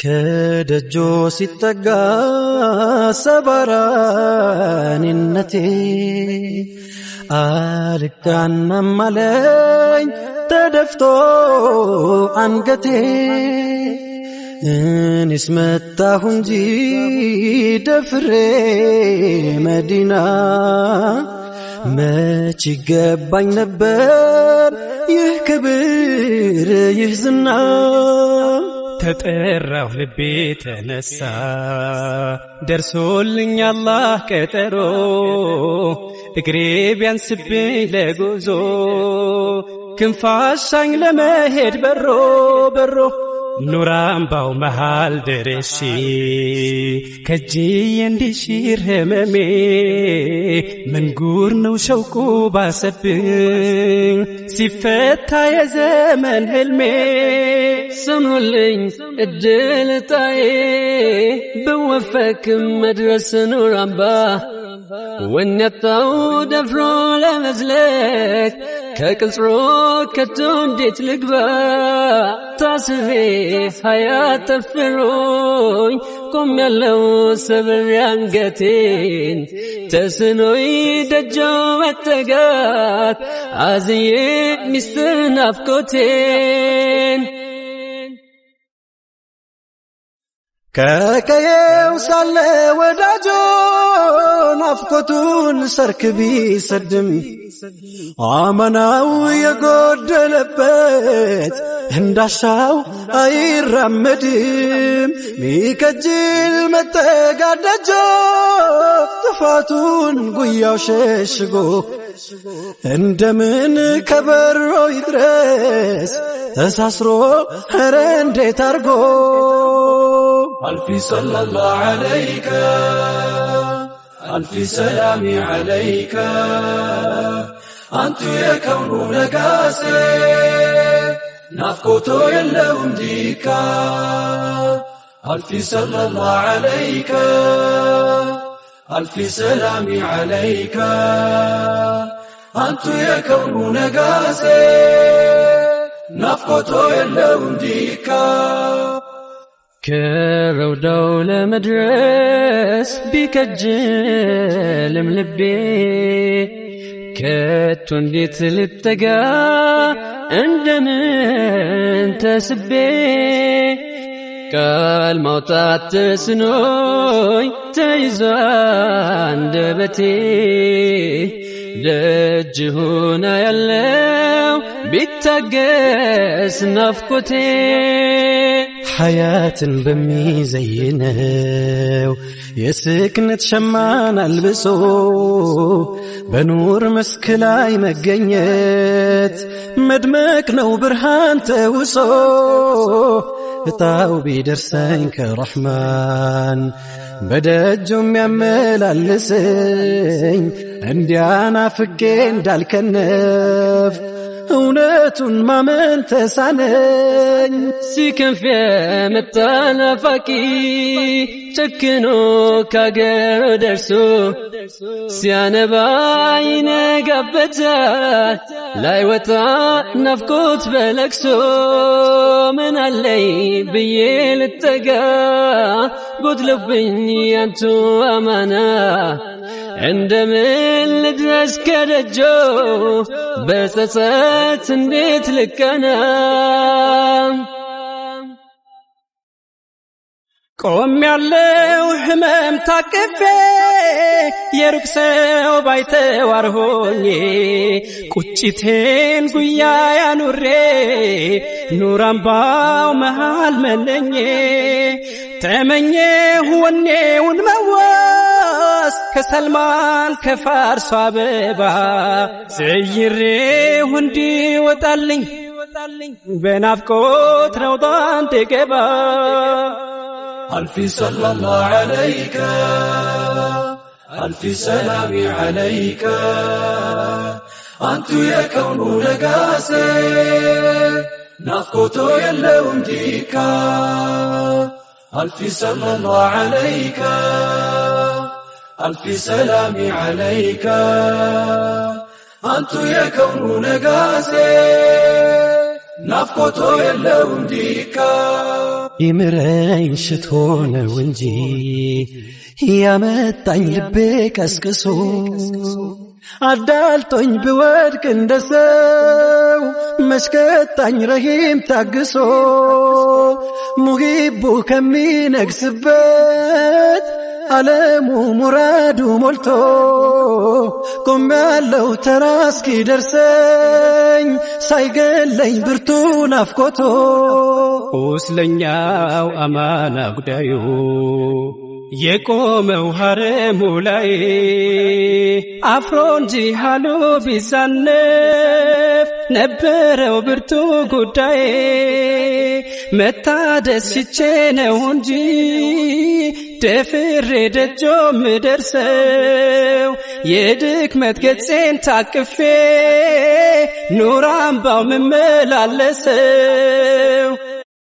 ከደጆ ሲጠጋ ሰባራንነቴ አልቃናም አለኝ ተደፍቶ አንገቴ እኔስ መጣሁ እንጂ ደፍሬ መዲና መች ይገባኝ ነበር ይህ ክብር ይህ ዝና ተጠራሁ ልቤ ተነሳ ደርሶልኝ አላህ ቀጠሮ እግሬ ቢያንስብኝ ለጉዞ ክንፋሻኝ ለመሄድ በሮ ኑር አምባው መሃል ደርሼ ከእጅዬ እንዲሽር ህመሜ ምን ጉር ነው ሸውቁ ባሰብኝ ሲፈታ የዘመን ህልሜ ስሙልኝ እድልታዬ ብወፈክም መድረስ ኑር አምባ ወነጣው ደፍሮ ለመዝለቅ ከቅጽሮ ከቶ እንዴት ልግባ ታስሬ ሀያት ተፍሮኝ ቆም ያለው ሰብሬ አንገቴን ተስኖይ ደጆ መጠጋት አዝዬ ሚስጥር ናፍቆቴን ከቀየው ሳለ ወዳጆ ናፍቆቱን ሰርክ ቢሰድም አመናው የጎደለበት እንዳሻው አይራመድም ሚከጅል መጠጋደጆ ጥፋቱን ጉያው ሸሽጎ እንደምን ከበሮ ይድረስ ተሳስሮ ኧረ እንዴት አርጎ ألف صلى الله عليك ألف سلامي عليك أنت يا كون نقاسي نفقوتو يلهم ديكا ألف صلى الله عليك ألف سلامي عليك أنت يا كون نقاسي نفقوتو يلهم ديكا كرودو لمدرس بكجلم لبي كتو انديت للتقا عندمن تسبي قال موطات تسنوي تيزان دبتي دجهونا يلو بيتقس نفقتي حياة بميزينه يسكنت شمان البسو بنور مسكلاي مقنيت مدمك نو برهان توسو اطاو بيدرسين كرحمن بدجم يعمل اللسين عندي انا فكين دالكنف እውነቱን ማመን ተሳነኝ ሲከንፍ የመጣናፋቂ ጨክኖ ካገር ደርሶ ሲያነባ ይነጋበታል ላይወጣ ናፍቆት በለቅሶ ምን አለኝ ብዬ ልጠጋ ጎድሎብኝ ያንቱ አማና እንደምን ልድረስ ከደጆ በጸጸት እንዴት ልቀና ቆም ያለው ህመም ታቅፌ የሩቅ ሰው ባይተዋር ሆኜ ቁጭቴን ጉያ ያኑሬ ኑር አምባው መሃል መለኜ ተመኘሁ ወኔውን መዋስ ከሰልማን ከፋርሷ አበባ ዘይሬሁ እንዲወጣልኝ በናፍቆት ረውጣ እንድገባ ألف صلى الله عليك ألف سلامي عليك أنت يا كون نقاسي نفقوتو يلهم ديكا ألف صلى الله عليك ألف سلامي عليك أنت يا كون نقاسي نفقوتو يلهم ديكا ይምረኝ ሽቶ ነው እንጂ ያመጣኝ ልቤ ቀስቅሶ አዳልጦኝ ብወድቅ እንደሰው መሽከጣኝ ረሂም ታግሶ ሙሂቡ ከሚነግስበት ዓለሙ ሙራዱ ሞልቶ ቆም ያለው ተራ እስኪደርሰኝ ሳይገለኝ ብርቱ ናፍቆቶ ቁስለኛው አማና ጉዳዩ የቆመው ሐረሙ ላይ አፍሮ እንጂ ሃሉ ቢዛነፍ ነበረው ብርቱ ጉዳይ መታደስ ሽቼ ነው እንጂ ደፍሬ ደጆ ምደርሰው የድክመት ገጼን ታቅፌ ኑር አምባው ምመላለሰው